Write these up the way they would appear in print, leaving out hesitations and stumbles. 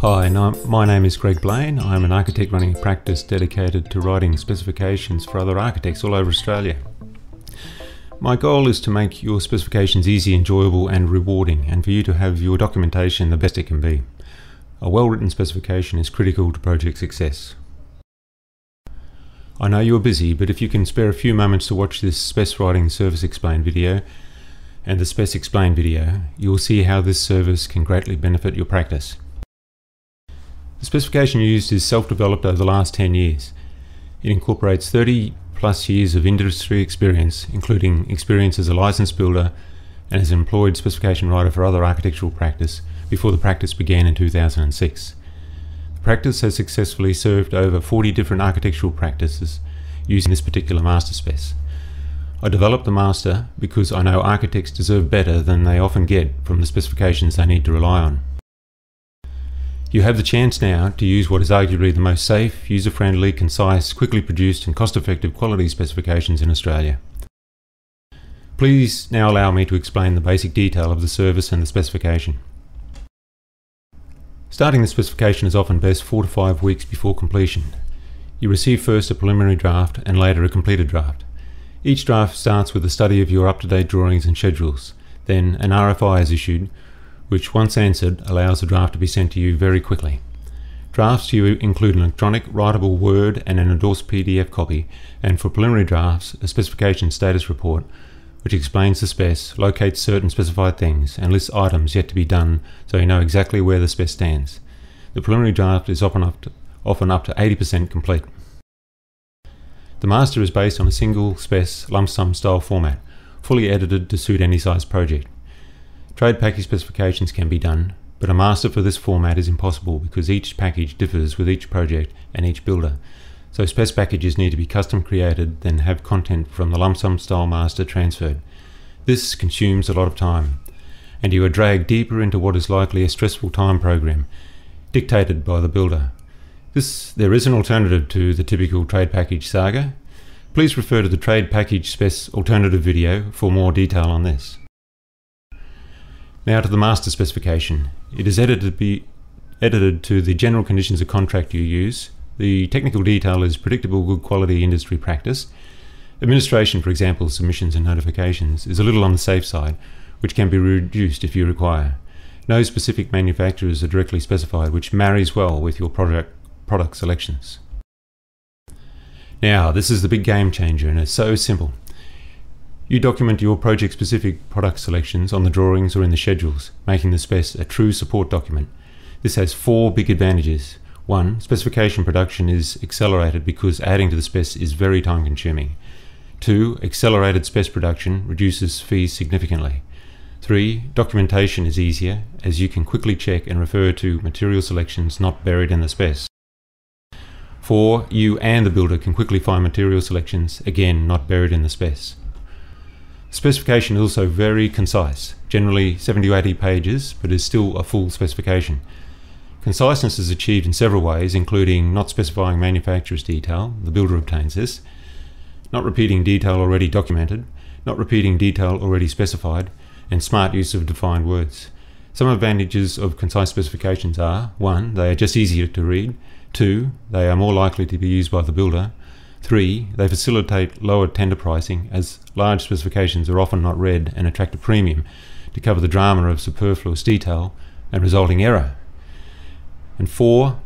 Hi, my name is Greg Blain. I'm an architect running a practice dedicated to writing specifications for other architects all over Australia. My goal is to make your specifications easy, enjoyable and rewarding, and for you to have your documentation the best it can be. A well-written specification is critical to project success. I know you're busy, but if you can spare a few moments to watch this Spec Writing Service Explained video and the Spec Explained video, you'll see how this service can greatly benefit your practice. The specification used is self-developed over the last 10 years. It incorporates 30 plus years of industry experience, including experience as a licensed builder and as an employed specification writer for other architectural practice before the practice began in 2006. The practice has successfully served over 40 different architectural practices using this particular master spec. I developed the master because I know architects deserve better than they often get from the specifications they need to rely on. You have the chance now to use what is arguably the most safe, user-friendly, concise, quickly produced and cost-effective quality specifications in Australia. Please now allow me to explain the basic detail of the service and the specification. Starting the specification is often best 4 to 5 weeks before completion. You receive first a preliminary draft and later a completed draft. Each draft starts with a study of your up-to-date drawings and schedules. Then an RFI is issued, which once answered allows the draft to be sent to you very quickly. Drafts to you include an electronic, writable Word and an endorsed PDF copy, and for preliminary drafts, a specification status report which explains the spec, locates certain specified things and lists items yet to be done so you know exactly where the spec stands. The preliminary draft is often up to 80% complete. The master is based on a single spec lump sum style format, fully edited to suit any size project. Trade package specifications can be done, but a master for this format is impossible because each package differs with each project and each builder. So spec packages need to be custom created, then have content from the lump sum style master transferred. This consumes a lot of time, and you are dragged deeper into what is likely a stressful time program, dictated by the builder. There is an alternative to the typical trade package saga. Please refer to the trade package spec alternative video for more detail on this. Now to the master specification. It is edited to the general conditions of contract you use. The technical detail is predictable good quality industry practice. Administration, for example, submissions and notifications, is a little on the safe side, which can be reduced if you require. No specific manufacturers are directly specified, which marries well with your product selections. Now, this is the big game changer, and it's so simple. You document your project-specific product selections on the drawings or in the schedules, making the spec a true support document. This has 4 big advantages. 1. Specification production is accelerated because adding to the spec is very time-consuming. 2. Accelerated spec production reduces fees significantly. 3. Documentation is easier, as you can quickly check and refer to material selections not buried in the spec. 4. You and the builder can quickly find material selections, again not buried in the spec. Specification is also very concise, generally 70 to 80 pages, but is still a full specification. Conciseness is achieved in several ways, including not specifying manufacturer's detail, the builder obtains this, not repeating detail already documented, not repeating detail already specified, and smart use of defined words. Some advantages of concise specifications are: 1. They are just easier to read. 2. They are more likely to be used by the builder. 3. They facilitate lower tender pricing, as large specifications are often not read and attract a premium to cover the drama of superfluous detail and resulting error. And 4.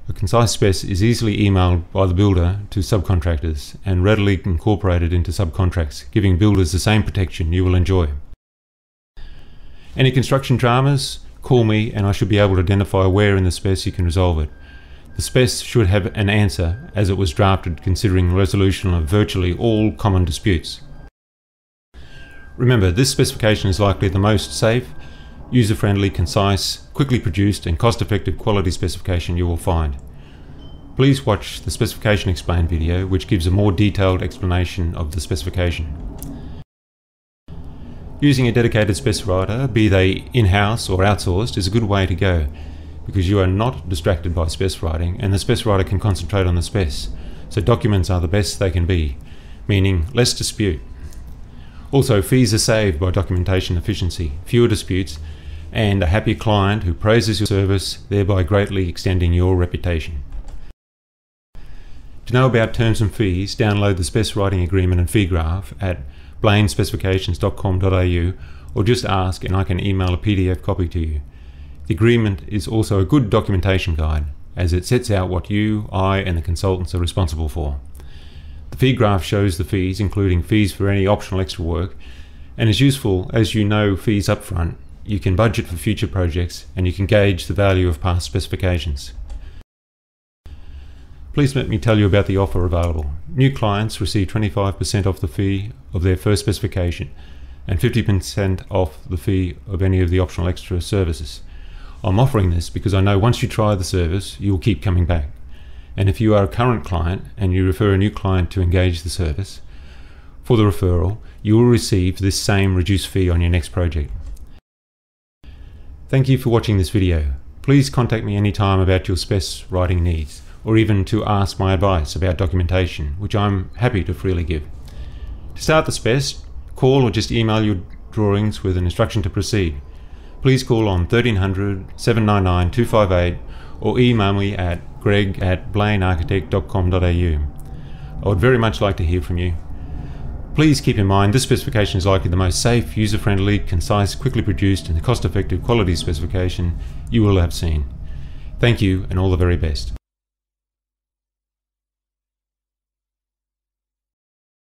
A concise spec is easily emailed by the builder to subcontractors and readily incorporated into subcontracts, giving builders the same protection you will enjoy. Any construction dramas? Call me and I should be able to identify where in the spec you can resolve it. The spec should have an answer as it was drafted, considering resolution of virtually all common disputes. Remember, this specification is likely the most safe, user-friendly, concise, quickly produced and cost-effective quality specification you will find. Please watch the Specification Explained video, which gives a more detailed explanation of the specification. Using a dedicated spec writer, be they in-house or outsourced, is a good way to go, because you are not distracted by spec writing and the spec writer can concentrate on the spec. So documents are the best they can be, meaning less dispute. Also, fees are saved by documentation efficiency, fewer disputes, and a happy client who praises your service, thereby greatly extending your reputation. To know about terms and fees, download the Spec Writing Agreement and Fee Graph at blainspecifications.com.au, or just ask and I can email a PDF copy to you. The agreement is also a good documentation guide, as it sets out what you, I and the consultants are responsible for. The fee graph shows the fees, including fees for any optional extra work, and is useful as you know fees up front. You can budget for future projects and you can gauge the value of past specifications. Please let me tell you about the offer available. New clients receive 25% off the fee of their first specification and 50% off the fee of any of the optional extra services. I'm offering this because I know once you try the service, you will keep coming back. And if you are a current client and you refer a new client to engage the service, for the referral, you will receive this same reduced fee on your next project. Thank you for watching this video. Please contact me anytime about your spec writing needs, or even to ask my advice about documentation, which I'm happy to freely give. To start the spec, call or just email your drawings with an instruction to proceed. Please call on 1300 799 258 or email me at greg@blainarchitect.com.au. I would very much like to hear from you. Please keep in mind this specification is likely the most safe, user-friendly, concise, quickly produced and cost-effective quality specification you will have seen. Thank you and all the very best.